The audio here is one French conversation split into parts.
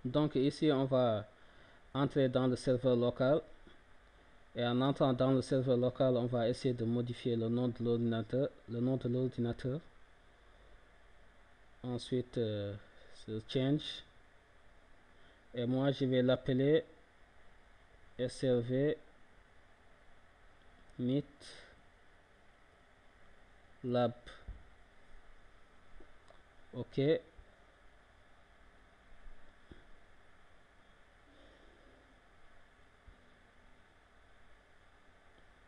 Donc ici on va entrer dans le serveur local, et en entrant dans le serveur local on va essayer de modifier le nom de l'ordinateur. Ensuite sur change, et moi je vais l'appeler SRV Meet Lab. OK.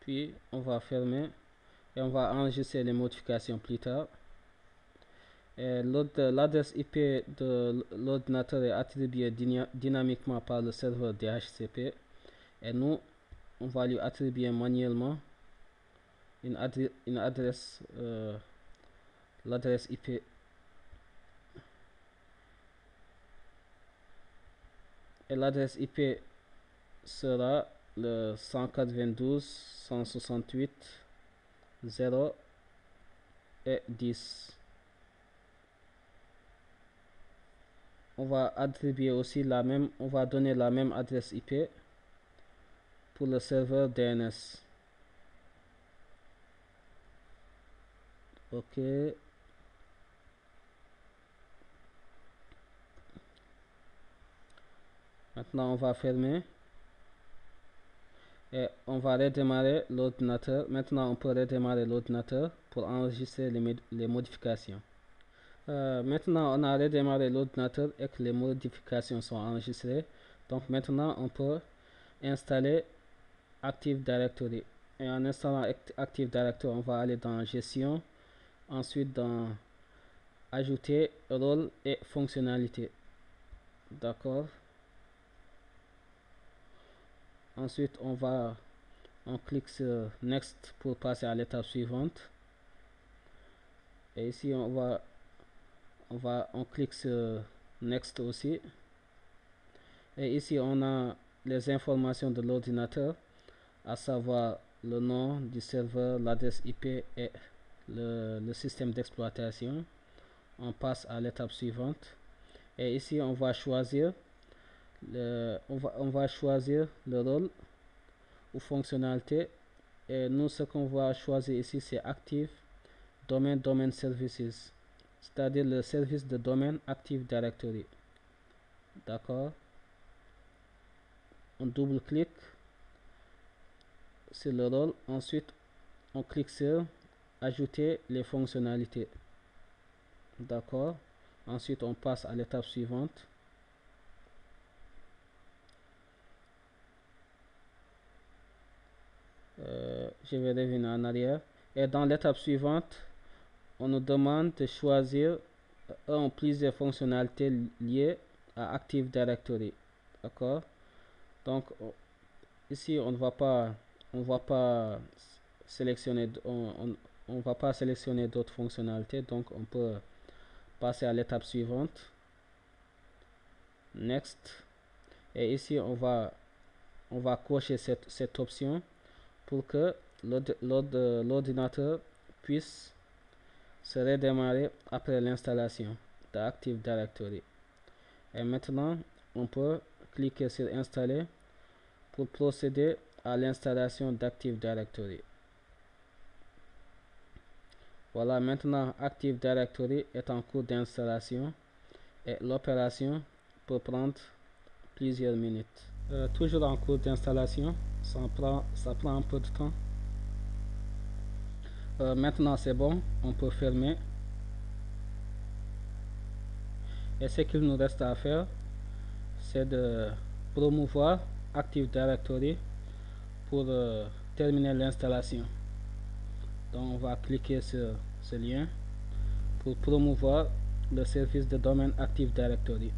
Puis on va fermer et on va enregistrer les modifications plus tard. L'adresse IP de l'ordinateur est attribuée dynamiquement par le serveur DHCP, et nous on va lui attribuer manuellement une adresse, l'adresse IP. Et l'adresse IP sera le 192.168.0 et 10. On va attribuer aussi on va donner la même adresse IP pour le serveur DNS. OK. Maintenant on va fermer et on va redémarrer l'ordinateur. Maintenant on peut redémarrer l'ordinateur pour enregistrer les modifications. Maintenant on a redémarré l'ordinateur et que les modifications sont enregistrées. Donc maintenant on peut installer Active Directory. Et en installant Active Directory, on va aller dans Gestion, ensuite dans Ajouter, Rôle et Fonctionnalités. D'accord. Ensuite on clique sur Next pour passer à l'étape suivante. Et ici on clique sur Next aussi. Et ici on a les informations de l'ordinateur, à savoir le nom du serveur, l'adresse IP et le système d'exploitation. On passe à l'étape suivante. Et ici on va choisir le rôle ou fonctionnalité. Et nous, ce qu'on va choisir ici, c'est Active Domain Services, c'est-à-dire le service de domaine Active Directory. D'accord. On double-clique sur le rôle. Ensuite on clique sur Ajouter les fonctionnalités. D'accord. Ensuite on passe à l'étape suivante. Je vais revenir en arrière. Et dans l'étape suivante, on nous demande de choisir un ou plusieurs fonctionnalités liées à Active Directory. D'accord. Donc ici on ne va pas sélectionner d'autres fonctionnalités, donc on peut passer à l'étape suivante. Next. Et ici on va cocher cette option pour que l'ordinateur puisse se redémarrer après l'installation d'Active Directory. Et maintenant on peut cliquer sur Installer pour procéder à l'installation d'Active Directory. Voilà, maintenant Active Directory est en cours d'installation et l'opération peut prendre plusieurs minutes. Toujours en cours d'installation, ça prend un peu de temps. Maintenant c'est bon, on peut fermer. Et ce qu'il nous reste à faire, c'est de promouvoir Active Directory pour terminer l'installation. Donc on va cliquer sur ce lien pour promouvoir le service de domaine Active Directory.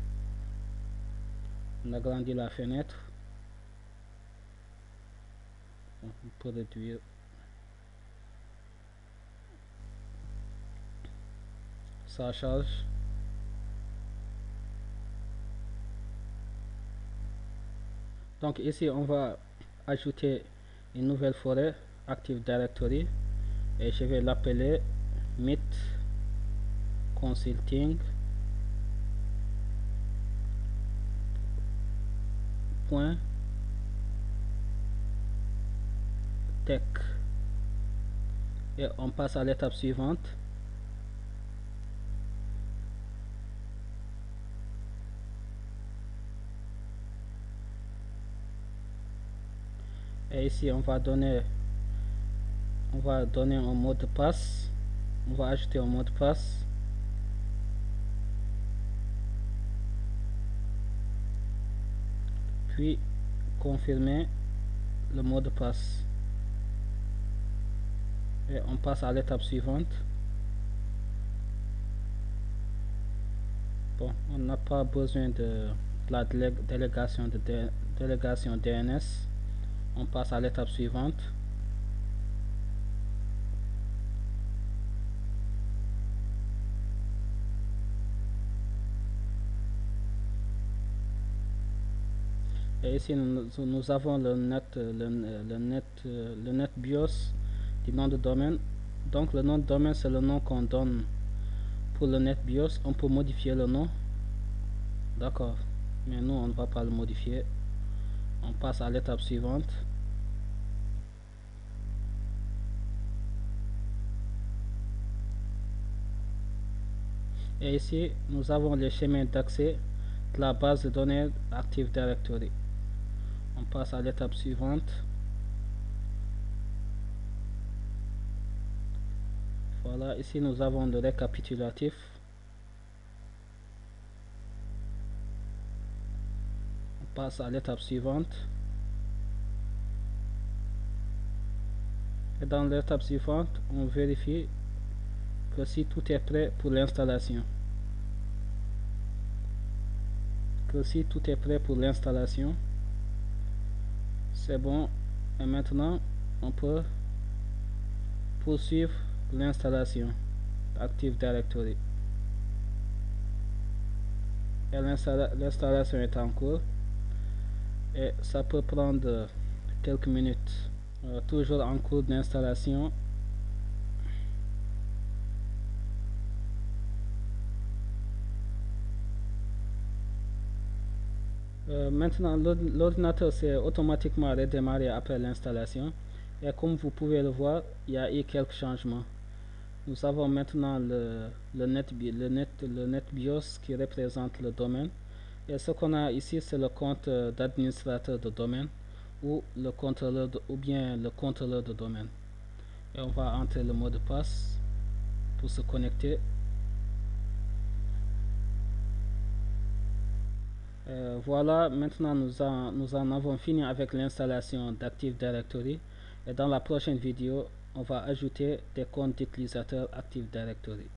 On agrandit la fenêtre. On peut réduire. Ça charge. Donc ici on va ajouter une nouvelle forêt Active Directory et je vais l'appeler Meet Consulting point tech et on passe à l'étape suivante. Et ici on va donner un mot de passe. On va ajouter un mot de passe. Puis confirmer le mot de passe. Et on passe à l'étape suivante. Bon, on n'a pas besoin de la délégation DNS. On passe à l'étape suivante. Et ici nous avons le net BIOS du nom de domaine. Donc le nom de domaine, c'est le nom qu'on donne pour le net BIOS. On peut modifier le nom, d'accord, mais nous on ne va pas le modifier. On passe à l'étape suivante. Et ici nous avons les chemins d'accès de la base de données Active Directory. On passe à l'étape suivante. Voilà, ici nous avons le récapitulatif. On passe à l'étape suivante. Et dans l'étape suivante, on vérifie que si tout est prêt pour l'installation. C'est bon. Et maintenant, on peut poursuivre l'installation Active Directory. Et l'installation est en cours. Et ça peut prendre quelques minutes. Toujours en cours d'installation. Maintenant, l'ordinateur s'est automatiquement redémarré après l'installation. Et comme vous pouvez le voir, il y a eu quelques changements. Nous avons maintenant le net BIOS qui représente le domaine. Et ce qu'on a ici, c'est le compte d'administrateur de domaine ou le contrôleur de domaine. Et on va entrer le mot de passe pour se connecter. Voilà, maintenant nous en avons fini avec l'installation d'Active Directory. Et dans la prochaine vidéo, on va ajouter des comptes d'utilisateurs Active Directory.